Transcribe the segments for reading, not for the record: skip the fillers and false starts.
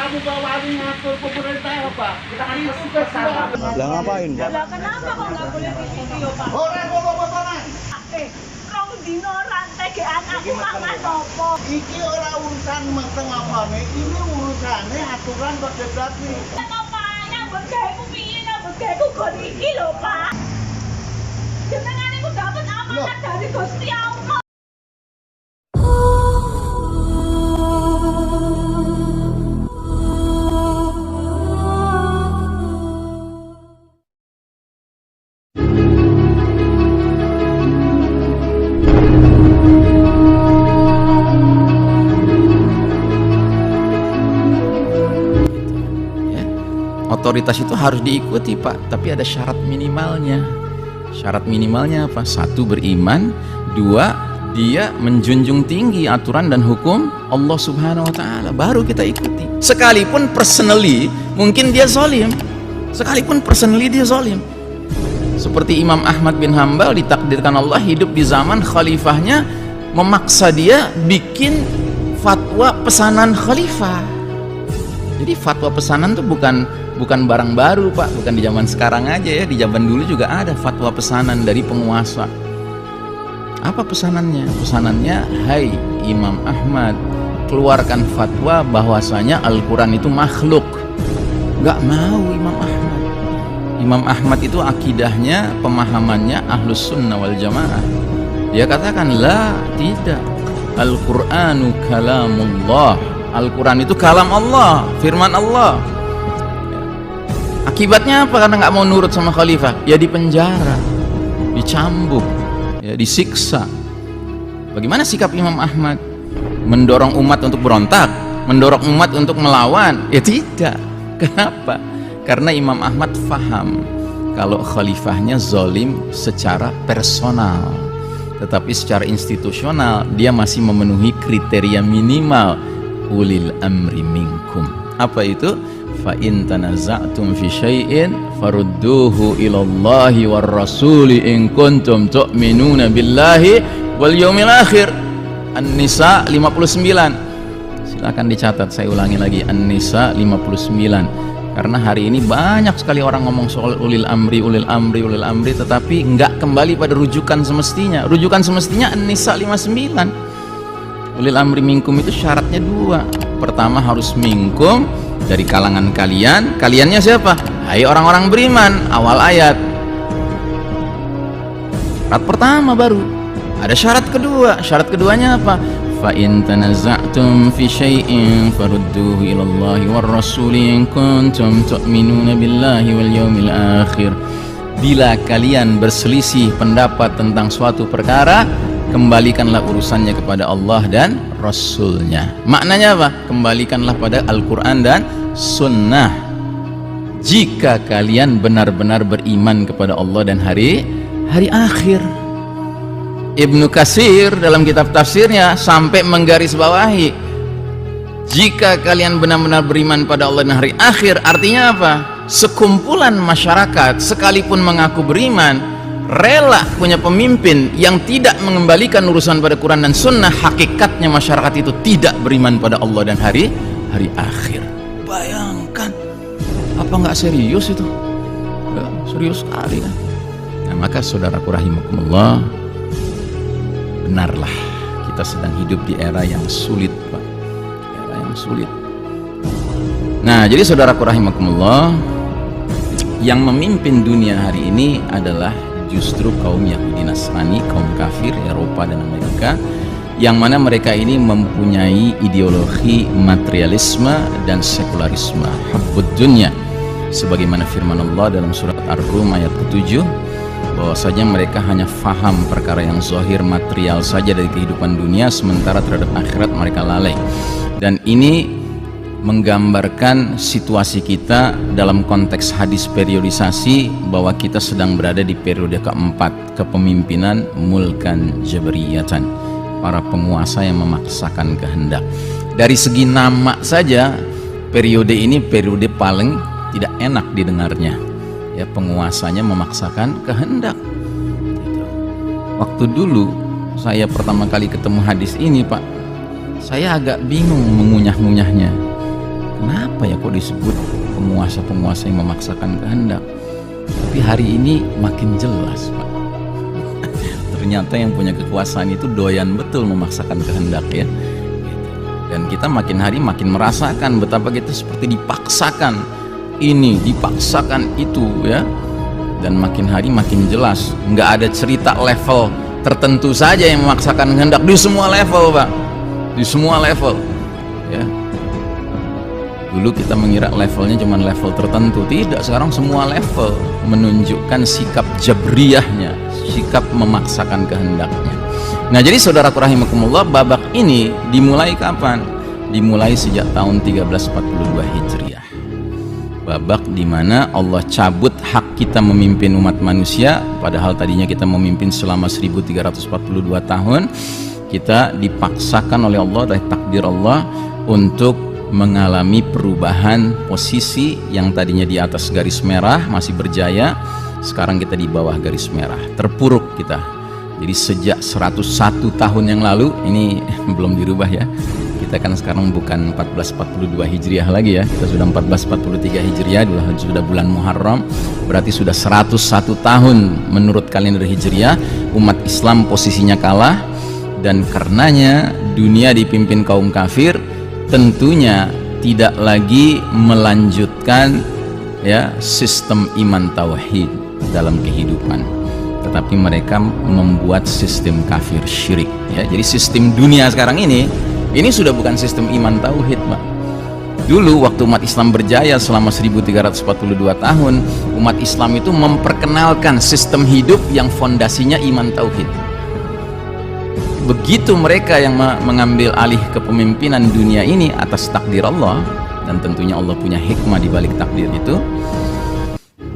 kamu bawain ngatur pemerintah apa? Kita kan tugas sama. Lah ngapain, Pak? Lah kenapa kok nggak boleh di video, Pak? Ora ngomong-ngomongan. Rong dino rantai ke anakku mangan opo? Iki ora urusan mengapa-ngapane, ini urusannya aturan bagi-bagi. Namanya begaku piye nang begaku gon iki lho, Pak. Jenengane ku dapat amanat dari Gusti Allah. Otoritas itu harus diikuti, Pak, tapi ada syarat minimalnya. Syarat minimalnya apa? Satu, beriman. Dua, dia menjunjung tinggi aturan dan hukum Allah Subhanahu wa Ta'ala, baru kita ikuti. Sekalipun personally mungkin dia zalim, sekalipun personally dia zalim. Seperti Imam Ahmad bin Hambal, ditakdirkan Allah hidup di zaman khalifahnya memaksa dia bikin fatwa pesanan khalifah. Jadi fatwa pesanan itu bukan barang baru, Pak, bukan di zaman sekarang aja ya, di zaman dulu juga ada fatwa pesanan dari penguasa. Apa pesanannya? Pesanannya, hai Imam Ahmad, keluarkan fatwa bahwasanya Al-Quran itu makhluk. Gak mau Imam Ahmad. Imam Ahmad itu akidahnya, pemahamannya Ahlus Sunnah wal Jamaah. Dia katakan, la, tidak, Al-Quranu kalamullah. Al-Quran itu kalam Allah, firman Allah. Akibatnya apa? Karena nggak mau nurut sama khalifah, ya dipenjara, dicambuk, ya disiksa. Bagaimana sikap Imam Ahmad? Mendorong umat untuk berontak, mendorong umat untuk melawan? Ya tidak. Kenapa? Karena Imam Ahmad faham kalau khalifahnya zalim secara personal, tetapi secara institusional dia masih memenuhi kriteria minimal ulil amri minkum. Apa itu? Fa in tanaza'tum fi syai'in farudduhu ila Allahi war rasuli in kuntum tu'minuna billahi wal yaumil akhir. An-Nisa 59. Silakan dicatat, saya ulangi lagi, An-Nisa 59. Karena hari ini banyak sekali orang ngomong soal ulil amri, tetapi nggak kembali pada rujukan semestinya. Rujukan semestinya An-Nisa 59. Ulil amri minkum itu syaratnya dua. Pertama harus minkum, dari kalangan kalian. Kaliannya siapa? Hai orang-orang beriman. Awal ayat. Syarat pertama baru. Ada syarat kedua. Syarat keduanya apa? Fa in tanaza'tum fi syai'in farudduhu ila Allahi war rasuli in kuntum tu'minuna billahi wal yaumil akhir. Bila kalian berselisih pendapat tentang suatu perkara, kembalikanlah urusannya kepada Allah dan Rasulnya. Maknanya apa? Kembalikanlah pada Al-Quran dan Sunnah. Jika kalian benar-benar beriman kepada Allah dan hari akhir. Ibnu Katsir dalam kitab tafsirnya sampai menggarisbawahi, jika kalian benar-benar beriman pada Allah dan hari akhir, artinya apa? Sekumpulan masyarakat sekalipun mengaku beriman, rela punya pemimpin yang tidak mengembalikan urusan pada Quran dan Sunnah, hakikatnya masyarakat itu tidak beriman pada Allah dan hari akhir. Bayangkan, apa nggak serius itu? Ya, serius sekali kan? Nah, maka saudaraku rahimakumullah, benarlah kita sedang hidup di era yang sulit, Pak. Era yang sulit. Nah, jadi saudaraku rahimakumullah, yang memimpin dunia hari ini adalah justru kaum Yahudi Nasrani, kaum kafir Eropa dan Amerika, yang mana mereka ini mempunyai ideologi materialisme dan sekularisme, hubbud dunya, sebagaimana firman Allah dalam surat Ar-Rum ayat ke-7, bahwasanya mereka hanya faham perkara yang zahir material saja dari kehidupan dunia, sementara terhadap akhirat mereka lalai. Dan ini menggambarkan situasi kita dalam konteks hadis periodisasi, bahwa kita sedang berada di periode keempat, kepemimpinan mulkan jabariyatan, para penguasa yang memaksakan kehendak. Dari segi nama saja, periode ini periode paling tidak enak didengarnya, ya, penguasanya memaksakan kehendak. Waktu dulu saya pertama kali ketemu hadis ini, Pak, saya agak bingung mengunyah-ngunyahnya. Kenapa kenapa ya kok disebut penguasa-penguasa yang memaksakan kehendak? Tapi hari ini makin jelas, Pak. Ternyata yang punya kekuasaan itu doyan betul memaksakan kehendak ya. Dan kita makin hari makin merasakan betapa kita seperti dipaksakan ini, dipaksakan itu ya. Dan makin hari makin jelas, nggak ada cerita level tertentu saja yang memaksakan kehendak, di semua level, Pak. Di semua level ya. Dulu kita mengira levelnya cuma level tertentu, tidak, sekarang semua level menunjukkan sikap jabriyahnya, sikap memaksakan kehendaknya. Nah, jadi saudaraku rahimakumullah, babak ini dimulai kapan? Dimulai sejak tahun 1342 Hijriah. Babak di mana Allah cabut hak kita memimpin umat manusia, padahal tadinya kita memimpin selama 1342 tahun. Kita dipaksakan oleh Allah, dari takdir Allah, untuk mengalami perubahan posisi yang tadinya di atas garis merah masih berjaya, sekarang kita di bawah garis merah, terpuruk kita. Jadi sejak 101 tahun yang lalu, ini belum dirubah ya, kita kan sekarang bukan 1442 Hijriah lagi ya, kita sudah 1443 Hijriah, sudah bulan Muharram, berarti sudah 101 tahun menurut kalender Hijriah umat Islam posisinya kalah. Dan karenanya dunia dipimpin kaum kafir tentunya tidak lagi melanjutkan ya sistem iman tauhid dalam kehidupan, tetapi mereka membuat sistem kafir syirik ya. Jadi sistem dunia sekarang ini sudah bukan sistem iman tauhid, Pak. Dulu waktu umat Islam berjaya selama 1342 tahun, umat Islam itu memperkenalkan sistem hidup yang fondasinya iman tauhid. Begitu mereka yang mengambil alih kepemimpinan dunia ini atas takdir Allah, dan tentunya Allah punya hikmah di balik takdir itu,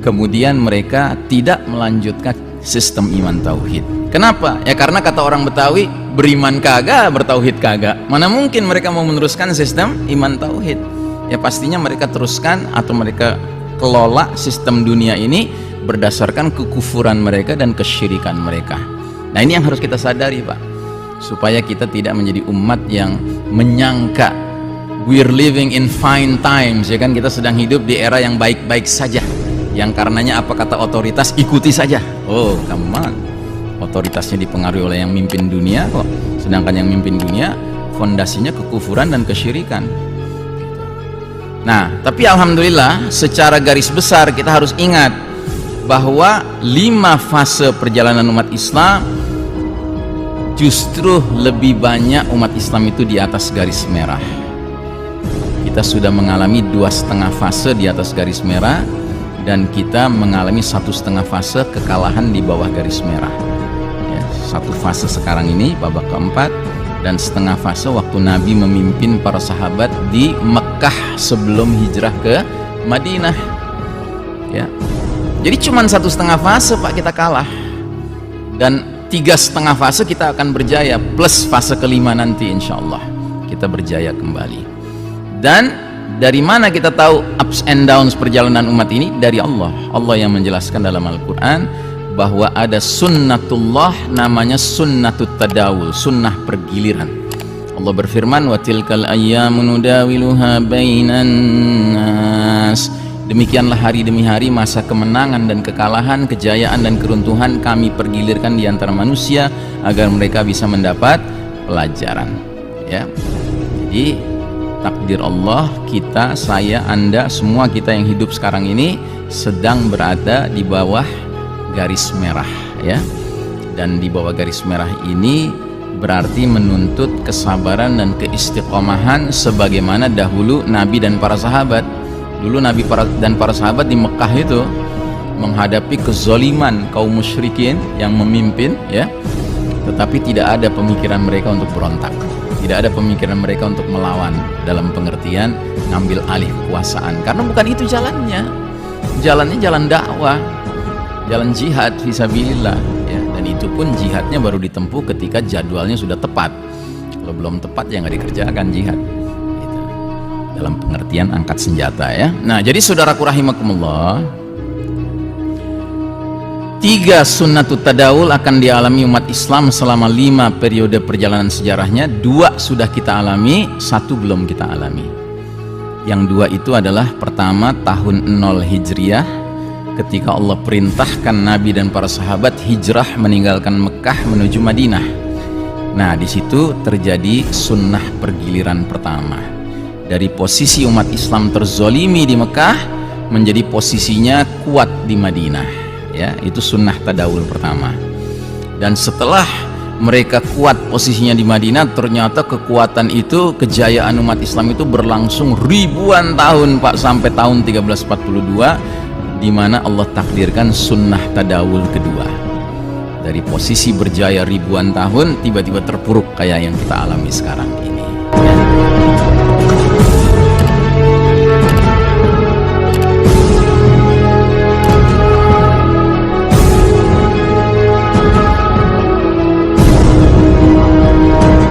kemudian mereka tidak melanjutkan sistem iman tauhid. Kenapa? Ya karena kata orang Betawi, beriman kagak, bertauhid kagak. Mana mungkin mereka mau meneruskan sistem iman tauhid? Ya pastinya mereka teruskan atau mereka kelola sistem dunia ini berdasarkan kekufuran mereka dan kesyirikan mereka. Nah, ini yang harus kita sadari, Pak, supaya kita tidak menjadi umat yang menyangka we're living in fine times, ya kan, kita sedang hidup di era yang baik-baik saja, yang karenanya apa kata otoritas ikuti saja. Oh, come on, otoritasnya dipengaruhi oleh yang mimpin dunia kok, sedangkan yang mimpin dunia fondasinya kekufuran dan kesyirikan. Nah, tapi alhamdulillah secara garis besar kita harus ingat bahwa 5 fase perjalanan umat Islam justru lebih banyak umat Islam itu di atas garis merah. Kita sudah mengalami 2,5 fase di atas garis merah, dan kita mengalami 1,5 fase kekalahan di bawah garis merah ya, 1 fase sekarang ini babak keempat, dan 1/2 fase waktu Nabi memimpin para sahabat di Mekah sebelum hijrah ke Madinah ya. Jadi cuman 1,5 fase, Pak, kita kalah, dan 3,5 fase kita akan berjaya, plus fase kelima nanti insya Allah kita berjaya kembali. Dan dari mana kita tahu ups and downs perjalanan umat ini? Dari Allah. Allah yang menjelaskan dalam Al-Quran bahwa ada sunnatullah, namanya sunnatut tadawul, sunnah pergiliran. Allah berfirman, wa tilkal ayyamu nudawiluha bainan nas. Demikianlah hari demi hari masa kemenangan dan kekalahan, kejayaan dan keruntuhan kami pergilirkan di antara manusia agar mereka bisa mendapat pelajaran ya. Jadi takdir Allah, kita, saya, Anda, semua kita yang hidup sekarang ini sedang berada di bawah garis merah ya. Dan di bawah garis merah ini berarti menuntut kesabaran dan keistiqomahan sebagaimana dahulu Nabi dan para sahabat. Dulu Nabi dan para sahabat di Mekah itu menghadapi kezaliman kaum musyrikin yang memimpin ya, tetapi tidak ada pemikiran mereka untuk berontak, tidak ada pemikiran mereka untuk melawan dalam pengertian ngambil alih kekuasaan, karena bukan itu jalannya. Jalannya jalan dakwah, jalan jihad fisabilillah ya. Dan itu pun jihadnya baru ditempuh ketika jadwalnya sudah tepat. Kalau belum tepat ya nggak dikerjakan jihad gitu. Dalam pengertian angkat senjata ya. Nah, jadi saudaraku rahimakumullah, 3 sunnatut tadawul akan dialami umat Islam selama 5 periode perjalanan sejarahnya. 2 sudah kita alami, 1 belum kita alami. Yang dua itu adalah pertama tahun 0 Hijriah, ketika Allah perintahkan Nabi dan para sahabat hijrah meninggalkan Mekah menuju Madinah. Nah, di situ terjadi sunnah pergiliran pertama. Dari posisi umat Islam terzolimi di Mekah menjadi posisinya kuat di Madinah. Ya, itu sunnah tadawul pertama. Dan setelah mereka kuat posisinya di Madinah, ternyata kekuatan itu, kejayaan umat Islam itu berlangsung ribuan tahun, Pak, sampai tahun 1342, di mana Allah takdirkan sunnah tadawul kedua. Dari posisi berjaya ribuan tahun tiba-tiba terpuruk kayak yang kita alami sekarang ini.